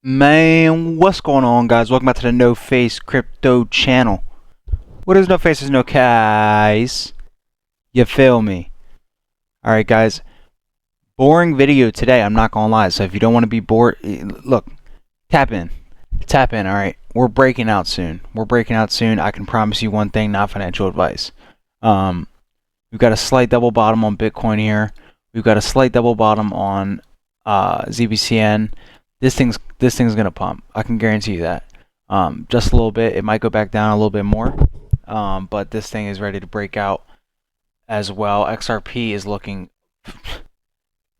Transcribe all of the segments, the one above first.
Man, what's going on, guys? Welcome back to the NoFaceCrypto channel. What is no faces, no guys? You feel me? Alright, guys. Boring video today, I'm not gonna lie. So if you don't want to be bored, look, tap in. Tap in, alright? We're breaking out soon. We're breaking out soon. I can promise you one thing, not financial advice. Um, we've got a slight double bottom on Bitcoin here. We've got a slight double bottom on ZBCN. This thing's gonna pump. I can guarantee you that. Just a little bit. It might go back down a little bit more, but this thing is ready to break out as well. XRP is looking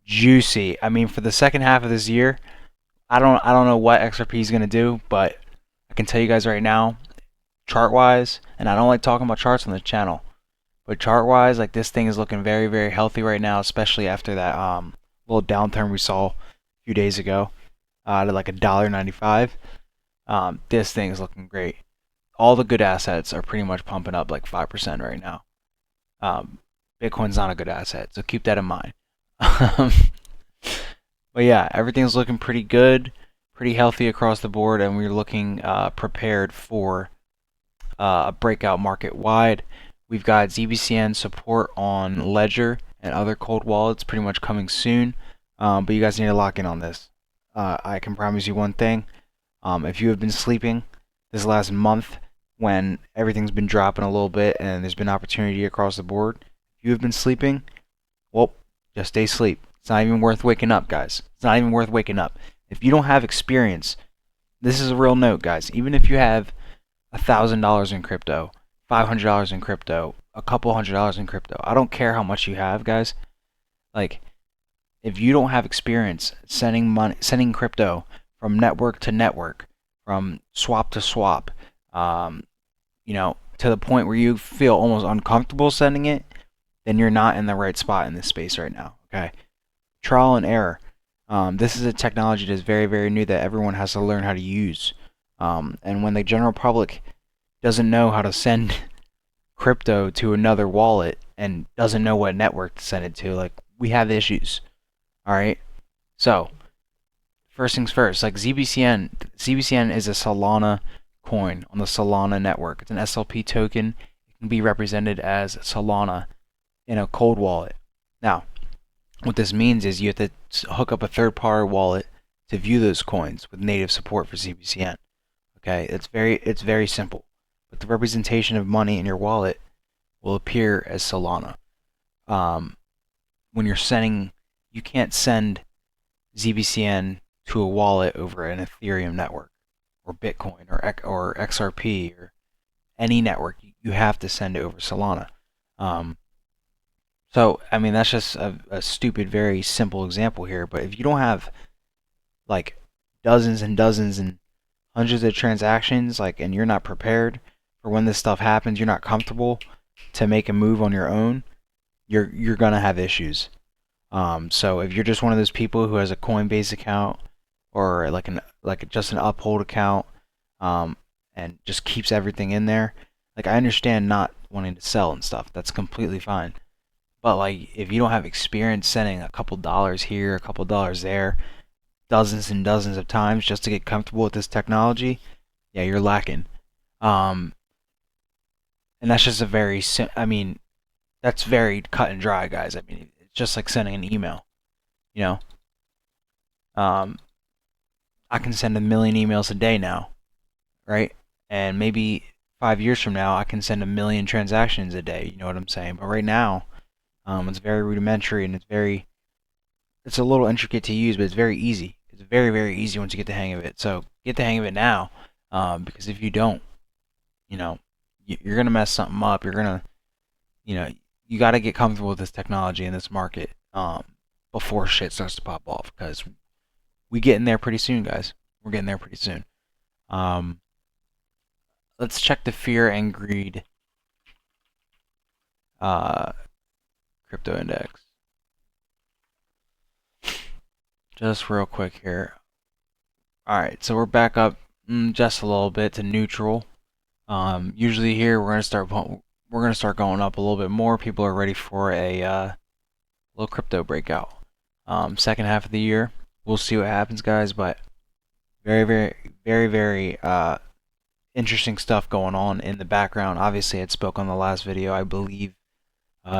juicy. I mean, for the second half of this year, I don't know what XRP is gonna do, but I can tell you guys right now, chart wise, and I don't like talking about charts on the channel, but chart wise, like this thing is looking very very healthy right now, especially after that little downturn we saw a few days ago to like $1.95. This thing is looking great. All the good assets are pretty much pumping up like 5% right now. Um, Bitcoin's not a good asset, so keep that in mind. But yeah, everything's looking pretty good, pretty healthy across the board, and we're looking prepared for a breakout market wide. We've got ZBCN support on Ledger and other cold wallets pretty much coming soon, but you guys need to lock in on this. I can promise you one thing. If you have been sleeping this last month when everything's been dropping a little bit and there's been opportunity across the board, if you have been sleeping, well, just stay asleep. It's not even worth waking up, guys. It's not even worth waking up. If you don't have experience, this is a real note, guys. Even if you have $1,000 in crypto, $500 in crypto, a couple $100 in crypto, I don't care how much you have, guys. Like, if you don't have experience sending money, sending crypto from network to network, from swap to swap, to the point where you feel almost uncomfortable sending it, then you're not in the right spot in this space right now. Okay, trial and error. This is a technology that is very, very new that everyone has to learn how to use. And when the general public doesn't know how to send crypto to another wallet and doesn't know what network to send it to, like, we have issues. All right. So first things first, like ZBCN is a Solana coin on the Solana network. It's an SLP token. It can be represented as Solana in a cold wallet. Now, what this means is you have to hook up a third-party wallet to view those coins with native support for ZBCN. Okay, it's very simple. But the representation of money in your wallet will appear as Solana. When you're sending, you can't send ZBCN to a wallet over an Ethereum network or Bitcoin or XRP or any network. You have to send it over Solana. So I mean that's just a stupid, very simple example here. But if you don't have like dozens and dozens and hundreds of transactions, like, and you're not prepared for when this stuff happens, you're not comfortable to make a move on your own, you're gonna have issues. So if you're just one of those people who has a Coinbase account or like just an Uphold account, and just keeps everything in there, like I understand not wanting to sell and stuff. That's completely fine. But like if you don't have experience sending a couple dollars here, a couple dollars there, dozens and dozens of times just to get comfortable with this technology, yeah, you're lacking. Um, and that's just I mean, that's very cut and dry, guys. I mean, it's just like sending an email. You know, um, I can send 1 million emails a day now, right? And maybe 5 years from now, I can send 1 million transactions a day. You know what I'm saying? But right now, it's very rudimentary and it's a little intricate to use, but it's very easy. It's very, very easy once you get the hang of it. So get the hang of it now, because if you don't, you know, you're gonna mess something up. You're gonna, you got to get comfortable with this technology in this market, before shit starts to pop off. Because we getting there pretty soon, guys. We're getting there pretty soon. Um, let's check the fear and greed uh, crypto index just real quick here. All right, so we're back up just a little bit to neutral. Usually here we're gonna start going up a little bit more. People are ready for a little crypto breakout. Second half of the year, we'll see what happens, guys. But Very, very, very interesting stuff going on in the background. Obviously, I spoke on the last video. I believe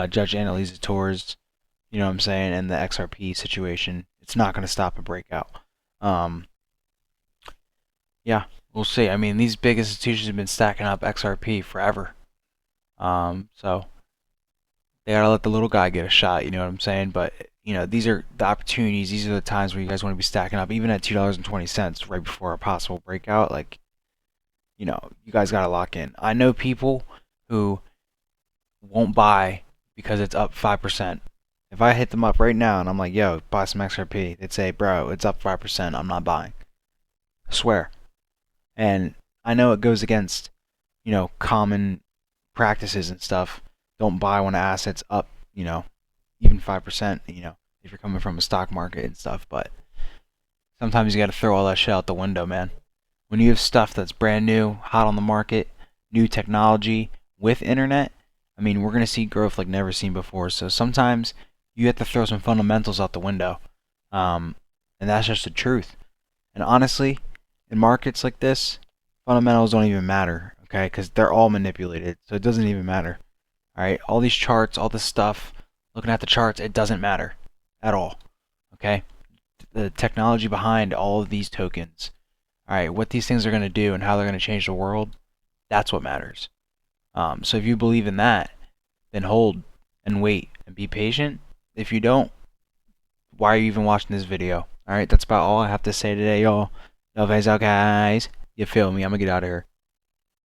Judge Annalisa Torres, you know what I'm saying, and the XRP situation, it's not going to stop a breakout. Um, yeah, we'll see. I mean, these big institutions have been stacking up XRP forever. So they gotta let the little guy get a shot. You know what I'm saying? But these are the opportunities. These are the times where you guys want to be stacking up, even at $2.20 right before a possible breakout. Like, you guys gotta lock in. I know people who won't buy because it's up 5%. If I hit them up right now and I'm like, yo, buy some XRP, they'd say, bro, it's up 5%. I'm not buying. I swear. And I know it goes against, common practices and stuff. Don't buy when an asset's up, even 5%, if you're coming from a stock market and stuff. But sometimes you got to throw all that shit out the window, man. When you have stuff that's brand new, hot on the market, new technology with internet, I mean, we're going to see growth like never seen before. So sometimes you have to throw some fundamentals out the window. Um, and that's just the truth. And honestly, in markets like this, fundamentals don't even matter, okay? Because they're all manipulated, so it doesn't even matter. All right, all these charts, all this stuff, looking at the charts, it doesn't matter at all, okay? The technology behind all of these tokens, all right, what these things are going to do and how they're going to change the world, that's what matters. So if you believe in that, then hold and wait and be patient. If you don't, why are you even watching this video? All right, that's about all I have to say today, y'all. No face out, guys. You feel me? I'm gonna get out of here.